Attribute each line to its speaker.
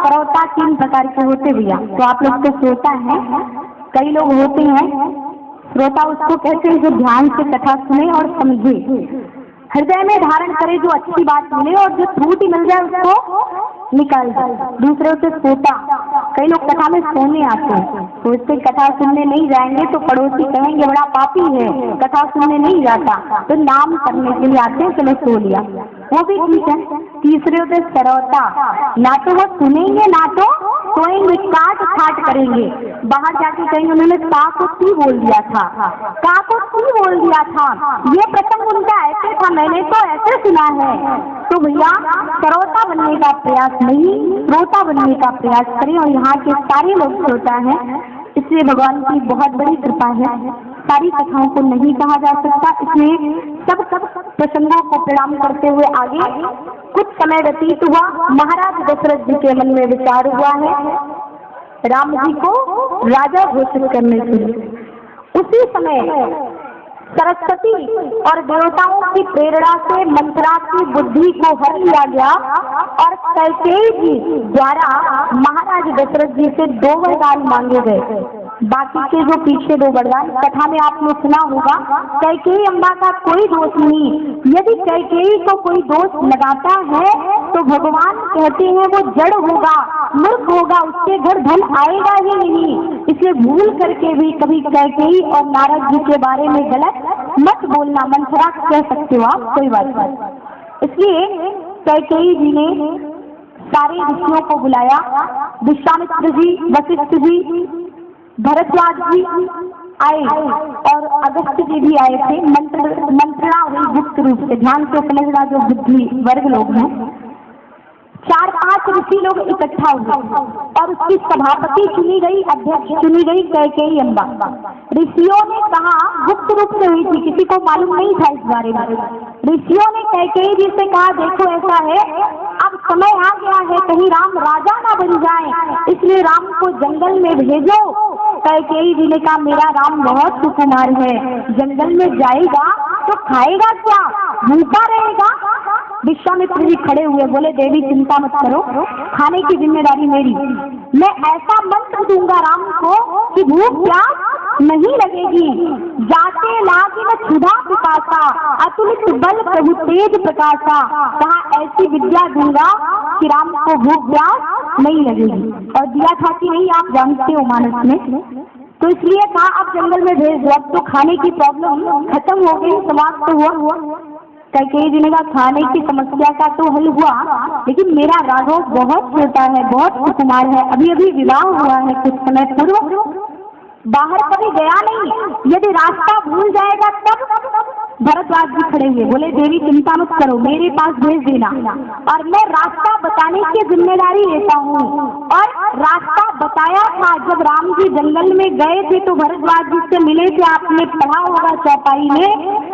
Speaker 1: श्रोता 3 प्रकार के होते भैया। तो आप लोग तो श्रोता हैं, कई लोग होते हैं श्रोता, उसको कहते हैं जो ध्यान से कथा सुने और समझे, हृदय में धारण करे, जो अच्छी बात मिले और जो त्रुटि मिल जाए उसको निकाल जाए। दूसरे होते श्रोता, कई लोग कथा में सोने आते हैं, सोचते कथा सुनने नहीं जाएंगे तो पड़ोसी कहेंगे बड़ा पापी है, कथा सुनने नहीं जाता, तो नाम करने के लिए आते हैं, चलो सो लिया, वो भी ठीक है। तीसरे होते श्रोता, ना तो वो सुनेंगे ना तो सोएंगे, काट छाट करेंगे, बाहर जाके कहेंगे उन्होंने का को ती बोल दिया था, का को ती बोल दिया था, ये प्रसंग उनका ऐसे था, मैंने तो ऐसे सुना है। तो भैया श्रोता बनने का प्रयास नहीं, श्रोता बनने का प्रयास करें। और यहाँ के सारे लोग श्रोता हैं, इसलिए भगवान की बहुत बड़ी कृपा है, सारी कथाओं को नहीं कहा जा सकता, इसलिए सब प्रसंगों को प्रणाम करते हुए आगे कुछ समय व्यतीत हुआ। महाराज दशरथ जी के मन में विचार हुआ है राम जी को राजा घोषित करने के लिए। उसी समय सरस्वती और देवताओं की प्रेरणा से मंथरा की बुद्धि को हर लिया गया और कैकेयी जी द्वारा महाराज दशरथ जी से 2 वरदान मांगे गए। बाकी के जो पीछे 2 वरदान कथा में आपने सुना होगा, कैकेयी अम्बा का कोई दोष नहीं, यदि कैकेयी को कोई दोष लगाता है तो भगवान कहते हैं वो जड़ होगा, मूर्ख होगा, उसके घर धन आएगा ही नहीं। इसलिए भूल करके भी कभी कैकेयी और नारद जी के बारे में गलत मत बोलना, मंथरा कह सकते हो आप, कोई बात नहीं। इसलिए कैकेयी जी ने सारे ऋषियों को बुलाया, विश्वामित्र जी, वशिष्ठ जी, भरद्वाज जी आए और अगस्त्य जी भी आए थे। मंत्रणा हुई गुप्त रूप से, ध्यान से समझना जो बुद्धि वर्ग लोग हैं। 4-5 ऋषि लोग इकट्ठा हुए और उसकी सभापति चुनी गई, अध्यक्ष चुनी गई कैकेयी अम्बा। ऋषियों ने कहा, गुप्त रूप से हुई थी, किसी को मालूम नहीं था इस बारे में। ऋषियों ने कैकेयी जी से कहा देखो ऐसा है, अब समय आ गया है, कहीं राम राजा ना बन जाए, इसलिए राम को जंगल में भेजो। कैकेयी जी ने कहा मेरा राम बहुत सुकुमार है, जंगल में जाएगा तो खाएगा क्या, भूखा रहेगा। विश्वामित्र जी खड़े हुए, बोले देवी चिंता मत करो, खाने की जिम्मेदारी मेरी, मैं ऐसा मंत्र दूंगा राम को कि भूख प्यास नहीं लगेगी। जाते लागी न क्षुधा पिपासा, अतुलित बल प्रभु तेज प्रकाशा। कहा ऐसी विद्या दूंगा कि राम को भूख प्यास नहीं लगेगी, और दिया था कि नहीं आप जानते हो मानस में। तो इसलिए कहा अब जंगल में भेज दो, अब तो खाने की प्रॉब्लम खत्म हो गई, समाप्त तो हुआ। कैकेयी जी ने कहा खाने की समस्या का तो हल हुआ, लेकिन मेरा राघव बहुत छोटा है, बहुत सुकुमार है, अभी अभी विवाह हुआ है कुछ समय पूर्व, बाहर कभी गया नहीं, यदि रास्ता भूल जाएगा तब। भरद्वाज जी खड़े हुए, बोले देवी चिंता मत करो, मेरे पास भेज देना और मैं रास्ता बताने की जिम्मेदारी लेता हूँ। और रास्ता बताया था, जब राम जी जंगल में गए थे तो भरद्वाज जी से मिले थे, आपने पढ़ा होगा चौपाई में।